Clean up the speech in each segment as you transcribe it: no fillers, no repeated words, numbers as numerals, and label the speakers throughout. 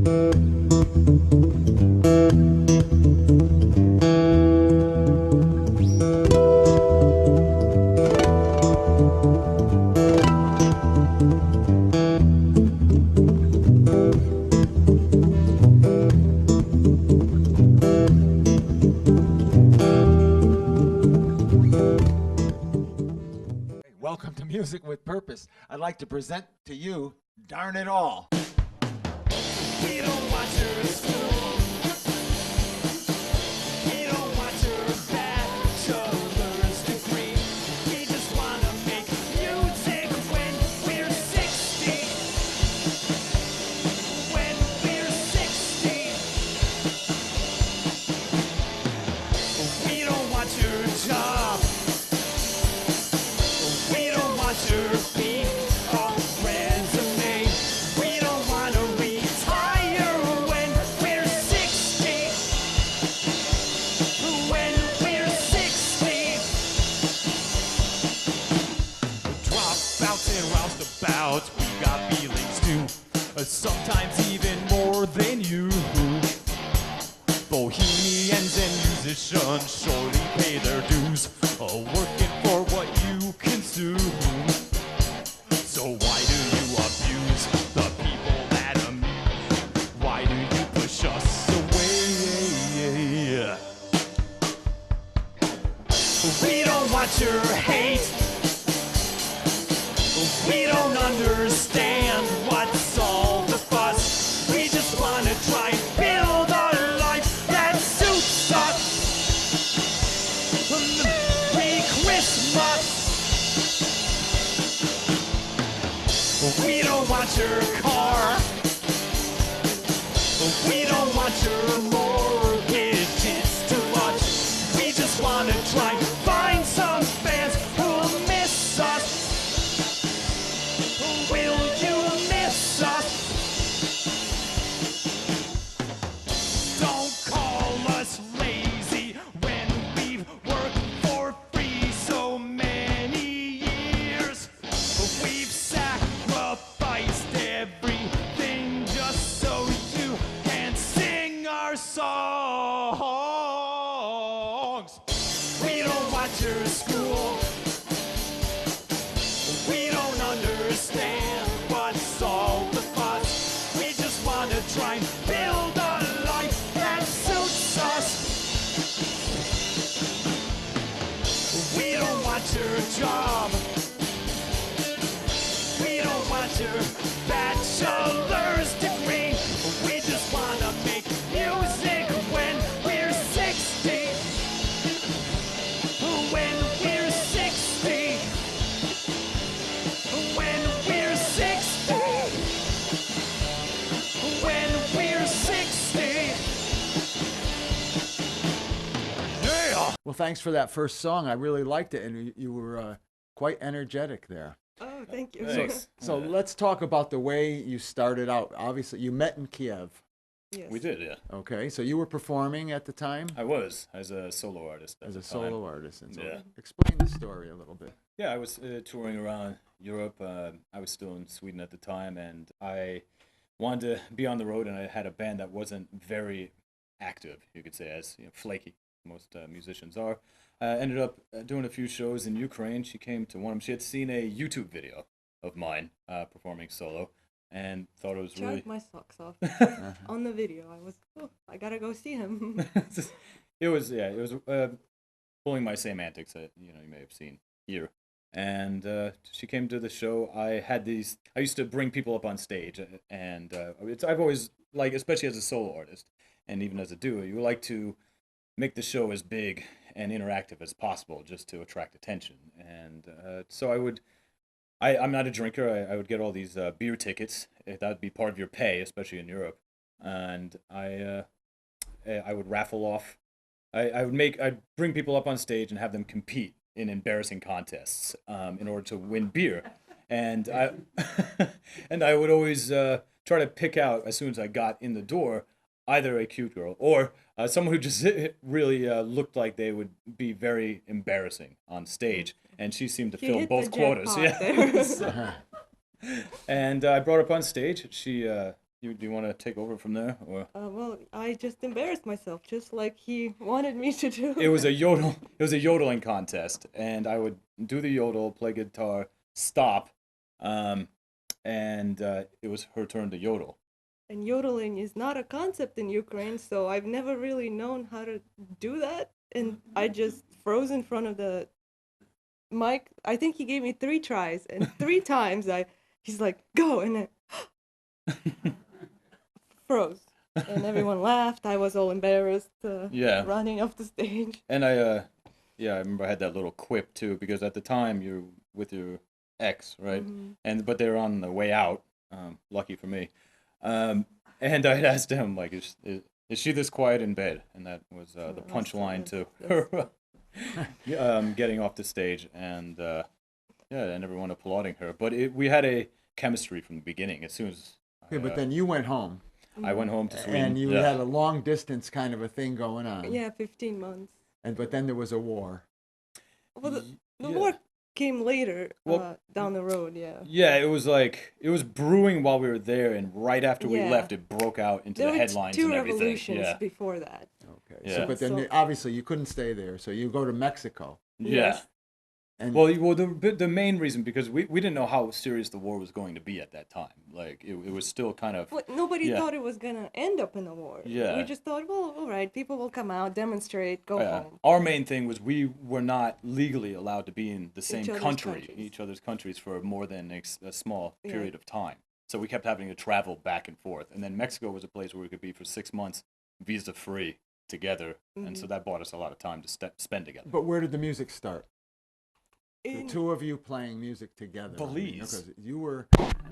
Speaker 1: Welcome to Music with Purpose. I'd like to present to you Darn It All.
Speaker 2: We don't watch her school. We don't watch her bachelor's degree. We just wanna make music when we're 60. When we're 60. We don't watch her job. We don't watch her beat or resume. We don't wanna retire when we're 60. When we're 60. Dropouts and roustabouts, we got feelings too. Sometimes even more than you. Bohemians and musicians surely pay their dues, working for what you consume. So why do you abuse the people that amuse? Why do you push us away? We don't watch her hate. We don't understand what's all the fuss. We just wanna try and build a life that suits us. Merry Christmas. We don't watch her car. We don't watch her mortgage. It's too much. We just wanna try and find some fans who'll miss us. Will you miss us? Don't call us lazy when we've worked for free so many years. We've sacrificed everything just so you can sing our songs. We don't watch her school. We don't understand what's all the fuss. We just wanna try and build a life that suits us. We don't watch her job. We don't watch her bachelor's degree. We just wanna make music when we're 60. When we're 60. When we're 60. When we're 60. Yeah!
Speaker 1: Well, thanks for that first song. I really liked it, and you were quite energetic there.
Speaker 3: Oh, thank you.
Speaker 4: Thanks.
Speaker 1: So let's talk about the way you started out. Obviously, you met in Kiev.
Speaker 3: Yes.
Speaker 4: We did, yeah.
Speaker 1: Okay, so you were performing at the time
Speaker 4: I was as a solo artist. At
Speaker 1: as
Speaker 4: the
Speaker 1: a
Speaker 4: time.
Speaker 1: solo artist. And so
Speaker 4: Yeah.
Speaker 1: explain the story a little bit.
Speaker 4: Yeah, I was touring around Europe. I was still in Sweden at the time, and I wanted to be on the road, and I had a band that wasn't very active, you could say, as flaky most musicians are. Ended up doing a few shows in Ukraine. She came to one of them. She had seen a YouTube video of mine performing solo, and thought it was really.
Speaker 3: Chugged my socks off on the video. I gotta go see him.
Speaker 4: It was pulling my same antics that you may have seen here. And she came to the show. I used to bring people up on stage, and I've always especially as a solo artist, and even as a duo, you like to make the show as big and interactive as possible, just to attract attention. And so I'm not a drinker. I would get all these beer tickets. That would be part of your pay, especially in Europe. And I would raffle off. I'd bring people up on stage and have them compete in embarrassing contests in order to win beer. And I would always try to pick out, as soon as I got in the door, either a cute girl or someone who just really looked like they would be very embarrassing on stage. And she seemed to fill both quotas. Yeah. And I brought her up on stage. She do you want to take over from there, or?
Speaker 3: Well, I just embarrassed myself, just like he wanted me to do.
Speaker 4: It was a yodel. It was a yodeling contest, and I would do the yodel, play guitar, stop, and it was her turn to yodel.
Speaker 3: And yodeling is not a concept in Ukraine, so I've never really known how to do that. And I just froze in front of the mic. I think he gave me 3 tries, and 3 times he's like, go, and then froze. And everyone laughed. I was all embarrassed,
Speaker 4: Yeah.
Speaker 3: running off the stage.
Speaker 4: And I remember I had that little quip too, because at the time you're with your ex, right?
Speaker 3: Mhm.
Speaker 4: But they were on the way out. Lucky for me. And I asked him like, is she this quiet in bed? And that was the punchline to her getting off the stage, and and everyone applauding her. But we had a chemistry from the beginning. As soon as
Speaker 1: Yeah, but then you went home,
Speaker 4: I went home to Sweden,
Speaker 1: and you had a long distance kind of a thing going on.
Speaker 3: Yeah, 15 months.
Speaker 1: But then there was a war.
Speaker 3: Well, the
Speaker 4: yeah.
Speaker 3: war came later,
Speaker 4: Well,
Speaker 3: down the road, yeah.
Speaker 4: Yeah, it was brewing while we were there, and right after we
Speaker 3: Yeah.
Speaker 4: left, it broke out into
Speaker 3: There
Speaker 4: the
Speaker 3: were
Speaker 4: headlines
Speaker 3: 2
Speaker 4: and everything.
Speaker 3: revolutions
Speaker 4: Yeah,
Speaker 3: before that.
Speaker 1: Okay.
Speaker 4: Yeah.
Speaker 1: So, but then
Speaker 3: So-
Speaker 1: obviously you couldn't stay there, so you go to Mexico.
Speaker 4: yeah.
Speaker 3: Yes.
Speaker 1: And
Speaker 4: Well, the main reason, because we didn't know how serious the war was going to be at that time. Like it was still kind of
Speaker 3: But nobody
Speaker 4: Yeah.
Speaker 3: thought it was gonna end up in a war.
Speaker 4: Yeah.
Speaker 3: We just thought, well, all right, people will come out, demonstrate, go home.
Speaker 4: Our main thing was we were not legally allowed to be in the same
Speaker 3: other's
Speaker 4: country,
Speaker 3: countries.
Speaker 4: each other's countries, for more than a small
Speaker 3: Yeah.
Speaker 4: period of time. So we kept having to travel back and forth. And then Mexico was a place where we could be for 6 months, visa free, together. And so that bought us a lot of time to spend together.
Speaker 1: but where did the music start? The
Speaker 3: In-
Speaker 1: 2 of you playing music together.
Speaker 4: Belize.
Speaker 1: Because you were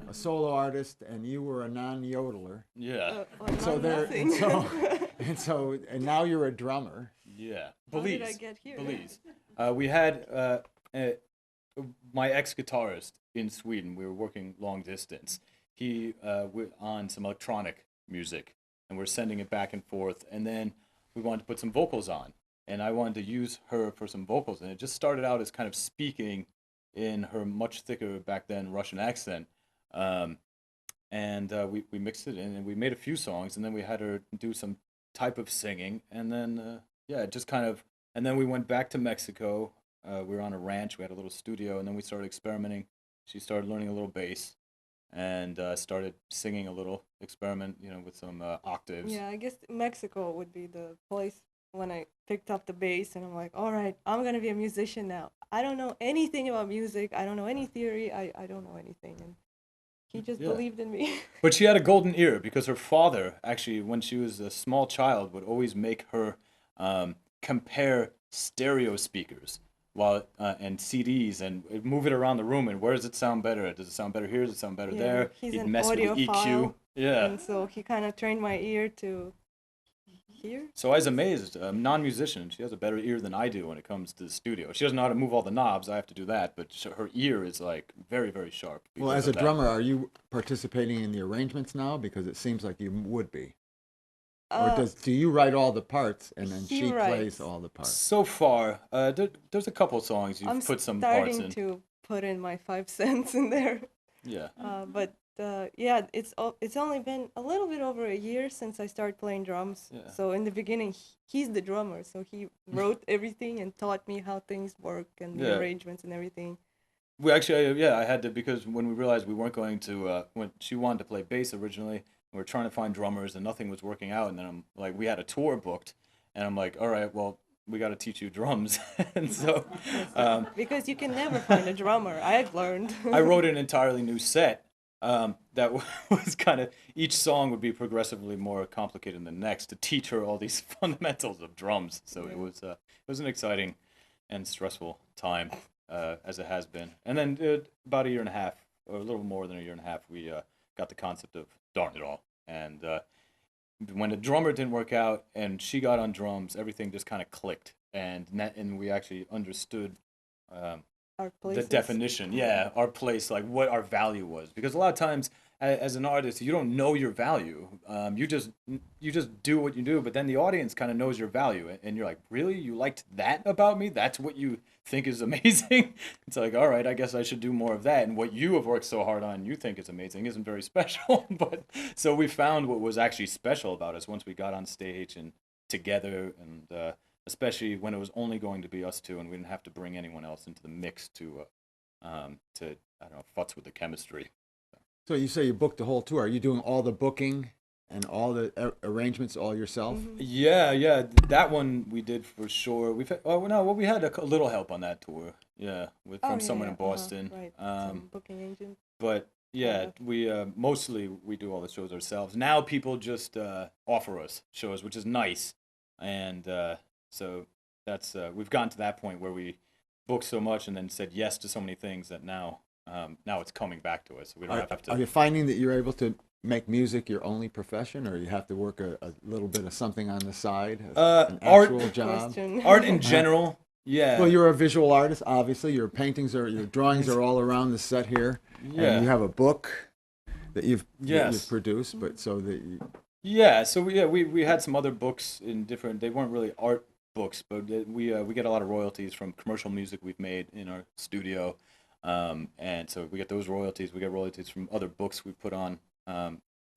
Speaker 1: a solo artist and you were a non-yodeler.
Speaker 4: Yeah,
Speaker 1: So
Speaker 3: not
Speaker 1: there,
Speaker 3: nothing.
Speaker 1: and now you're a drummer.
Speaker 4: yeah.
Speaker 3: How
Speaker 4: Belize.
Speaker 3: did I get here?
Speaker 4: Belize. We had my ex-guitarist in Sweden. We were working long distance. He on some electronic music, and we're sending it back and forth. And then we wanted to put some vocals on, and I wanted to use her for some vocals. And it just started out as kind of speaking in her much thicker back then Russian accent. And we mixed it in, and we made a few songs, and then we had her do some type of singing, and then it just kind of, and then we went back to Mexico. We were on a ranch, we had a little studio, and then we started experimenting. She started learning a little bass, and started singing a little, experiment, with some octaves.
Speaker 3: Yeah, I guess Mexico would be the place when I picked up the bass, and I'm like, all right, I'm gonna be a musician now. I don't know anything about music. I don't know any theory. I don't know anything. And he just
Speaker 4: Yeah.
Speaker 3: believed in me.
Speaker 4: But she had a golden ear, because her father, actually, when she was a small child, would always make her compare stereo speakers and CDs, and move it around the room. And where does it sound better? Does it sound better here? Does it sound better
Speaker 3: Yeah,
Speaker 4: there?
Speaker 3: he's
Speaker 4: He'd
Speaker 3: an
Speaker 4: mess with the EQ.
Speaker 3: audiophile,
Speaker 4: Yeah.
Speaker 3: And so he kind of trained my ear to hear.
Speaker 4: So I was amazed. Non-musician, she has a better ear than I do when it comes to the studio. She doesn't know how to move all the knobs. I have to do that, but her ear is like very, very sharp.
Speaker 1: Well,
Speaker 4: because
Speaker 1: as a
Speaker 4: of that.
Speaker 1: drummer, are you participating in the arrangements now? Because it seems like you would be. Or do you write all the parts and then
Speaker 3: he
Speaker 1: she plays
Speaker 3: writes.
Speaker 1: all the parts?
Speaker 4: So far, there's a couple songs you've
Speaker 3: I'm
Speaker 4: put some parts
Speaker 3: starting
Speaker 4: in.
Speaker 3: to put in my 5 cents in there.
Speaker 4: Yeah.
Speaker 3: But yeah, it's only been a little bit over a year since I started playing drums.
Speaker 4: Yeah.
Speaker 3: So in the beginning, he's the drummer, so he wrote everything and taught me how things work and the
Speaker 4: Yeah.
Speaker 3: arrangements and everything.
Speaker 4: We actually, I had to, because when we realized we weren't going to, when she wanted to play bass originally, we were trying to find drummers and nothing was working out. And then I'm like, we had a tour booked, and I'm like, all right, well, we got to teach you drums. And so
Speaker 3: Because you can never find a drummer, I've learned.
Speaker 4: I wrote an entirely new set that was kind of, each song would be progressively more complicated than the next, to teach her all these fundamentals of drums. So it was an exciting and stressful time, as it has been. And then about a year and a half, or a little more than a year and a half, we got the concept of DarnItAll. And when the drummer didn't work out and she got on drums, everything just kind of clicked. And we actually understood
Speaker 3: Our
Speaker 4: the
Speaker 3: places.
Speaker 4: definition, our place, like what our value was. Because a lot of times as an artist, you don't know your value. You just do what you do, but then the audience kind of knows your value, and you're like, really, you liked that about me? That's what you think is amazing? It's like, all right, I guess I should do more of that. And what you have worked so hard on, you think is amazing, isn't very special. But so we found what was actually special about us once we got on stage and together, and especially when it was only going to be us two, and we didn't have to bring anyone else into the mix to I don't know, futz with the chemistry.
Speaker 1: So you say you booked the whole tour. Are you doing all the booking and all the arrangements all yourself?
Speaker 4: Yeah, that one we did for sure. We've had, oh no, well we had a little help on that tour. Yeah, from someone in Boston.
Speaker 3: Right, some booking agent.
Speaker 4: But yeah, we mostly we do all the shows ourselves. Now people just offer us shows, which is nice, and so that's we've gotten to that point where we booked so much and then said yes to so many things that now it's coming back to us. So we don't have to.
Speaker 1: Are you finding that you're able to make music your only profession, or you have to work a little bit of something on the side, an actual job?
Speaker 4: Art in general. Yeah.
Speaker 1: Well, you're a visual artist, obviously. Your drawings are all around the set here.
Speaker 4: Yeah.
Speaker 1: And you have a book that you've produced, but so that you...
Speaker 4: Yeah. So we had some other books in different. They weren't really art books, but we get a lot of royalties from commercial music we've made in our studio, and so we get those royalties. We get royalties from other books we put on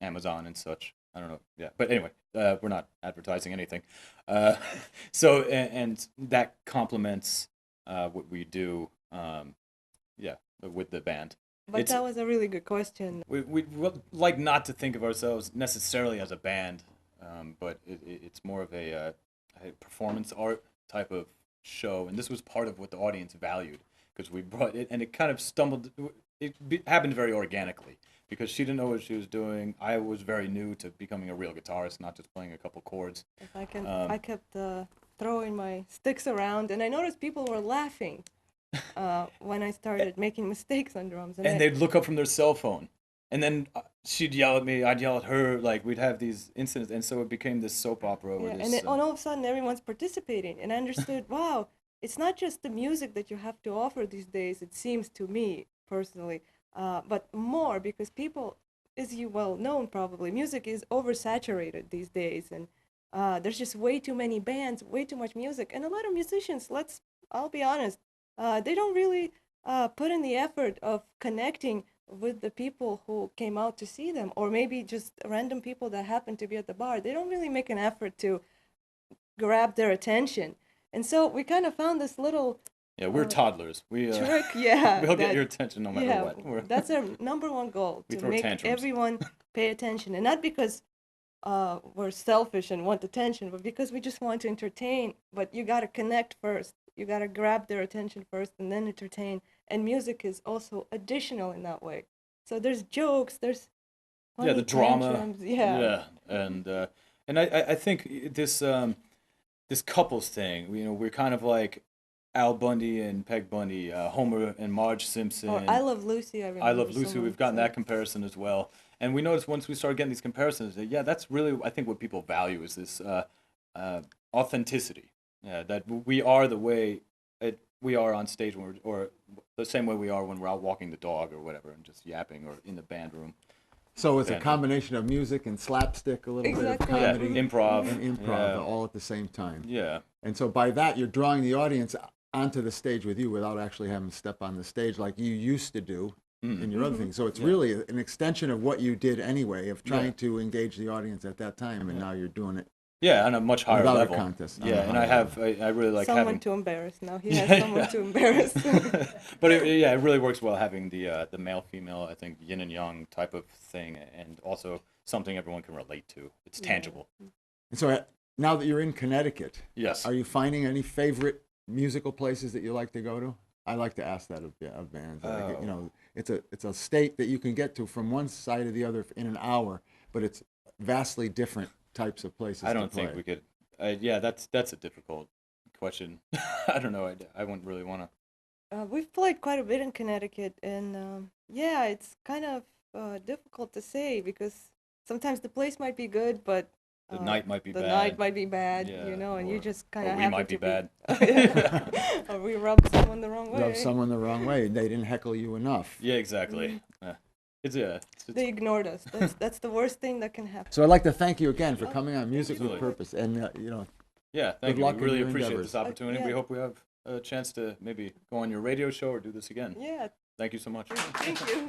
Speaker 4: Amazon and such. I don't know. Yeah, but anyway, we're not advertising anything. So and that complements what we do. With the band.
Speaker 3: But that was a really good question.
Speaker 4: We like not to think of ourselves necessarily as a band, but it's more of a performance art type of show, and this was part of what the audience valued because we brought it, and it kind of stumbled. It happened very organically because she didn't know what she was doing. I was very new to becoming a real guitarist, not just playing a couple chords.
Speaker 3: I kept throwing my sticks around, and I noticed people were laughing when I started making mistakes on drums.
Speaker 4: And they'd look up from their cell phone. And then she'd yell at me, I'd yell at her, like we'd have these incidents, and so it became this soap opera.
Speaker 3: Yeah, and then all of a sudden everyone's participating, and I understood, wow, it's not just the music that you have to offer these days, it seems to me, personally, but more, because people, as you well know probably, music is oversaturated these days, and there's just way too many bands, way too much music, and a lot of musicians, I'll be honest, they don't really put in the effort of connecting with the people who came out to see them, or maybe just random people that happen to be at the bar. They don't really make an effort to grab their attention. And so we kind of found this little
Speaker 4: we're toddlers. We
Speaker 3: trick, we'll
Speaker 4: get your attention no matter what.
Speaker 3: That's our number one goal, to make everyone pay attention. And not because we're selfish and want attention, but because we just want to entertain. But you got to connect first. You got to grab their attention first and then entertain. And music is also additional in that way. So there's jokes, there's
Speaker 4: the drama.
Speaker 3: Tantrums,
Speaker 4: and I think this couples thing, we're kind of like Al Bundy and Peg Bundy, Homer and Marge Simpson.
Speaker 3: Or I Love Lucy.
Speaker 4: I Love Lucy. We've gotten that comparison as well. And we noticed once we started getting these comparisons that, that's really, I think, what people value is this authenticity. Yeah, that we are the way we are on stage or the same way we are when we're out walking the dog or whatever and just yapping or in the band room.
Speaker 1: So it's a combination of music and slapstick, a little bit of comedy.
Speaker 4: Improv.
Speaker 1: All at the same time.
Speaker 4: Yeah.
Speaker 1: And so by that, you're drawing the audience onto the stage with you without actually having to step on the stage like you used to do in your other things. So it's really an extension of what you did anyway, of trying to engage the audience at that time, and now you're doing it.
Speaker 4: Yeah, on a much higher
Speaker 1: without
Speaker 4: level.
Speaker 1: A contest.
Speaker 4: Yeah, and I really like
Speaker 3: someone to embarrass. Now he has someone to embarrass.
Speaker 4: But it really works well having the male-female, I think, yin and yang type of thing, and also something everyone can relate to. It's tangible.
Speaker 1: And so now that you're in Connecticut,
Speaker 4: yes,
Speaker 1: are you finding any favorite musical places that you like to go to? I like to ask that of bands. It's a state that you can get to from one side to the other in an hour, but it's vastly different types of places.
Speaker 4: I don't think we could. That's a difficult question. I don't know. I wouldn't really want
Speaker 3: to. We've played quite a bit in Connecticut, and it's kind of difficult to say because sometimes the place might be good, but
Speaker 4: the night might be bad.
Speaker 3: The night might be bad, and you just kind of
Speaker 4: we might be bad.
Speaker 3: Or we rubbed someone the wrong way.
Speaker 1: Rubbed someone the wrong way. They didn't heckle you enough.
Speaker 4: Yeah, exactly.
Speaker 3: They ignored us. That's the worst thing that can happen.
Speaker 1: So I'd like to thank you again for coming on Music with
Speaker 4: Absolutely.
Speaker 1: Purpose, and you know,
Speaker 4: Yeah, thank
Speaker 1: Good
Speaker 4: you.
Speaker 1: luck
Speaker 4: We
Speaker 1: in
Speaker 4: really
Speaker 1: your
Speaker 4: appreciate
Speaker 1: endeavors.
Speaker 4: this opportunity.
Speaker 3: Yeah.
Speaker 4: We hope we have a chance to maybe go on your radio show or do this again.
Speaker 3: Yeah,
Speaker 4: Thank you so much.
Speaker 3: thank you.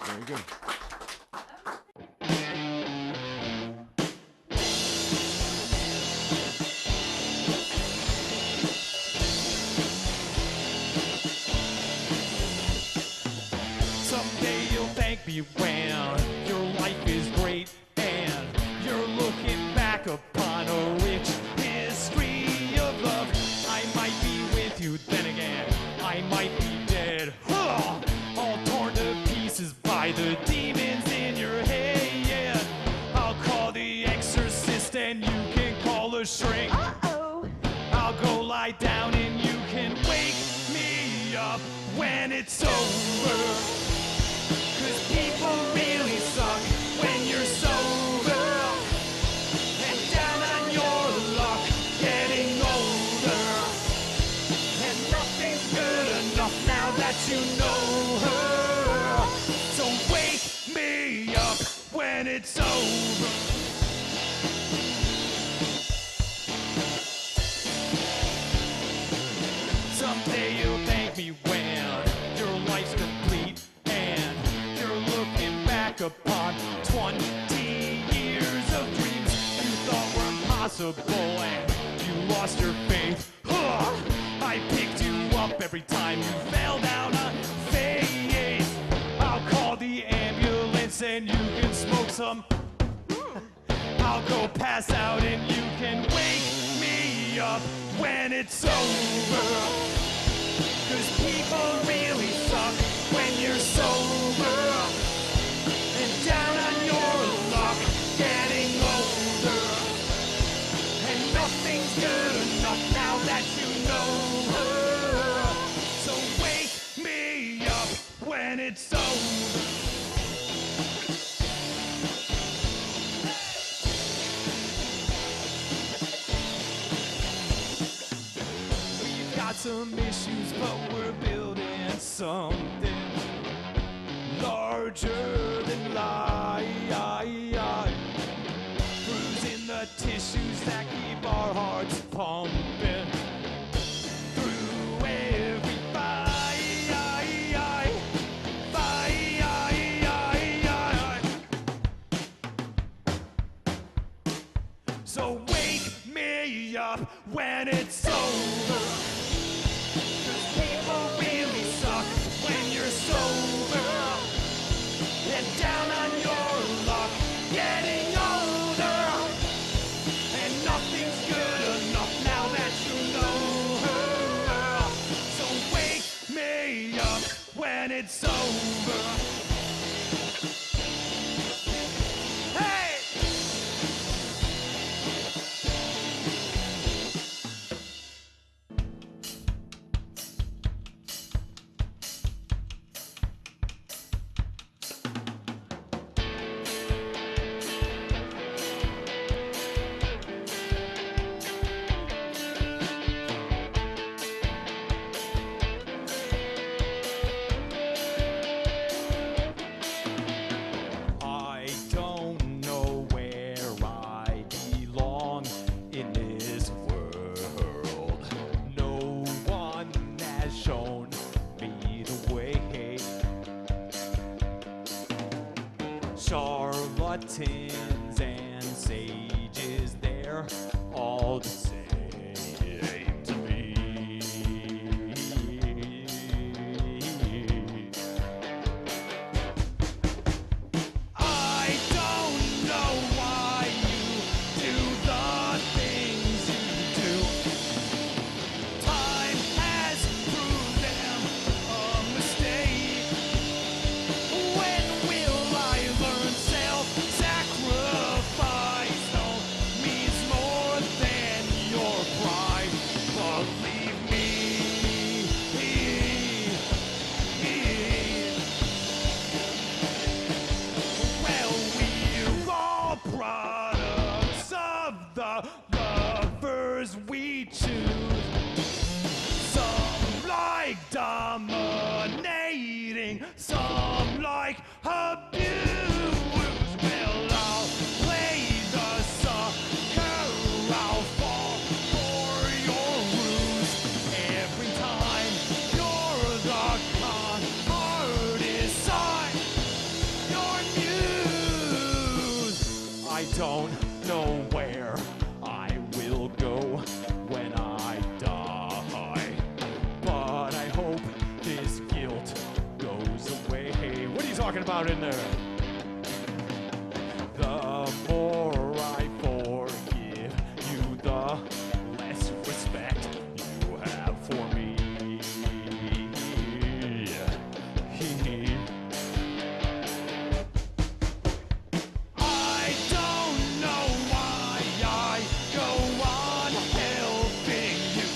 Speaker 1: very good.
Speaker 2: Someday you'll thank me when your life is great and you're looking back upon a rich history of love. I might be with you, then again, I might be dead. All torn to pieces by the demons in your head. I'll call the exorcist and you can call a shrink. I'll go lie down and you can wake me up when it's over. 'Cause people really suck when you're sober. And down on your luck, getting older. And nothing's good enough now that you know her. So wake me up when it's over. Someday you'll thank me when your life's complete and you're looking back upon 20 years of dreams you thought were impossible and you lost your faith. I picked you up every time you fell down a face. I'll call the ambulance and you can smoke some. I'll go pass out and you can wake me up when it's over. 'Cause people really suck when you're sober. And down on your luck, getting older. And nothing's good enough now that you know her. So wake me up when it's over. We've got some issues, but we're building something larger than life. Bruising the tissues that keep our hearts pumping through every fight. So wake me up when it's over. 'Cause people really suck when you're sober. And down on your luck, getting older. And nothing's good enough now that you know her. So wake me up when it's over. Hey! I don't know where I belong in this world. No one has shown me the way. Charlatans and sages, they're all the same to me. I don't know why you do the things you do. Time has proved them a mistake. When will I learn self-sacrifice? I don't know where I will go when I die, but I hope this guilt goes away. Hey, what are you talking about in there? The more I forgive you, the less respect you have for me. I don't know why I go on helping you.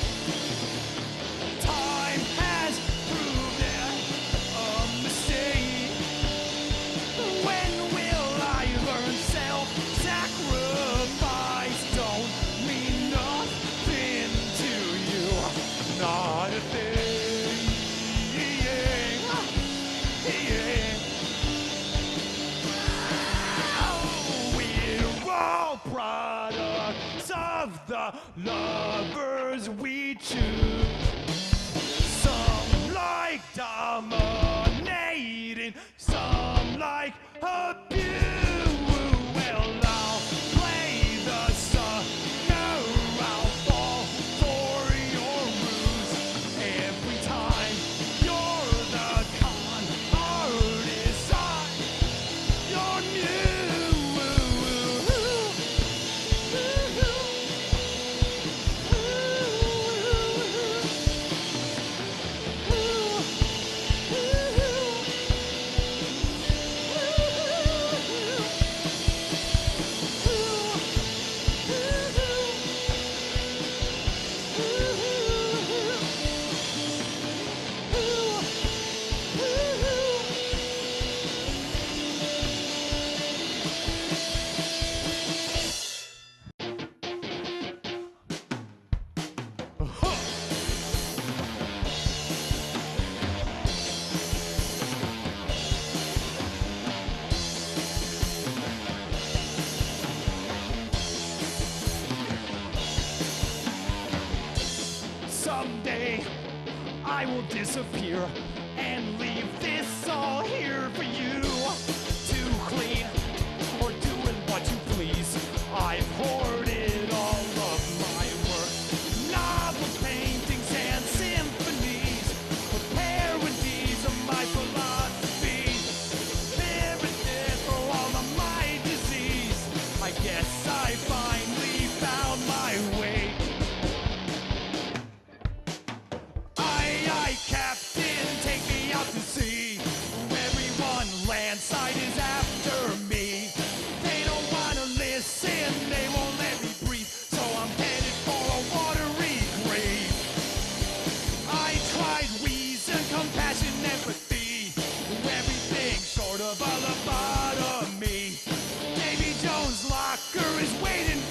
Speaker 2: Time has proven a mistake. When will I learn self-sacrifice don't mean nothing to you? Not a thing. We're all products of the lovers we choose. Some like dominating, some like abuse. Well, I'll play the sucker, I'll fall for your ruse. Every time you're the con artist, you're new. Someday I will disappear and leave this all here for you to clean or doing what you please. I've hoarded all of my work, novel paintings and symphonies, with parodies of my philosophy. Everything for all of my disease. I guess I finally found my way. Captain, take me out to sea. Everyone landside is after me. They don't wanna listen, they won't let me breathe, so I'm headed for a watery grave. I tried reason, compassion, empathy, everything short of a lobotomy. Davy Jones' locker is waiting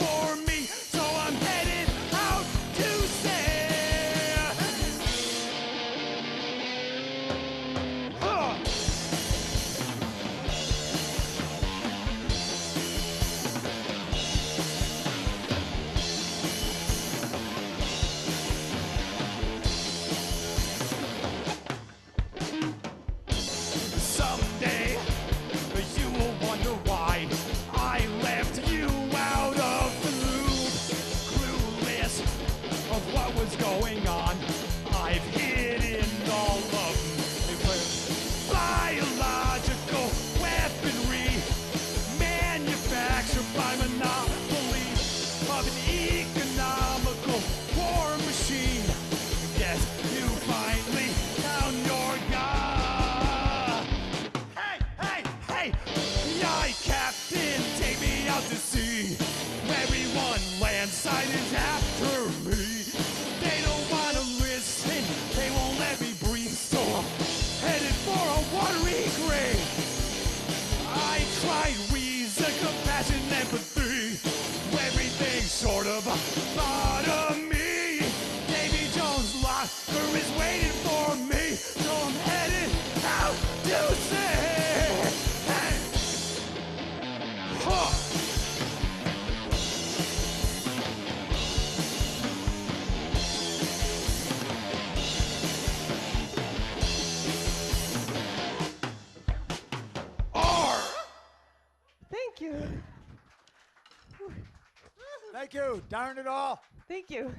Speaker 5: Thank you. Darn it all.
Speaker 3: Thank you.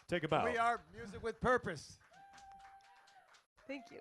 Speaker 2: Take a bow.
Speaker 5: We are Music with Purpose.
Speaker 3: Thank you.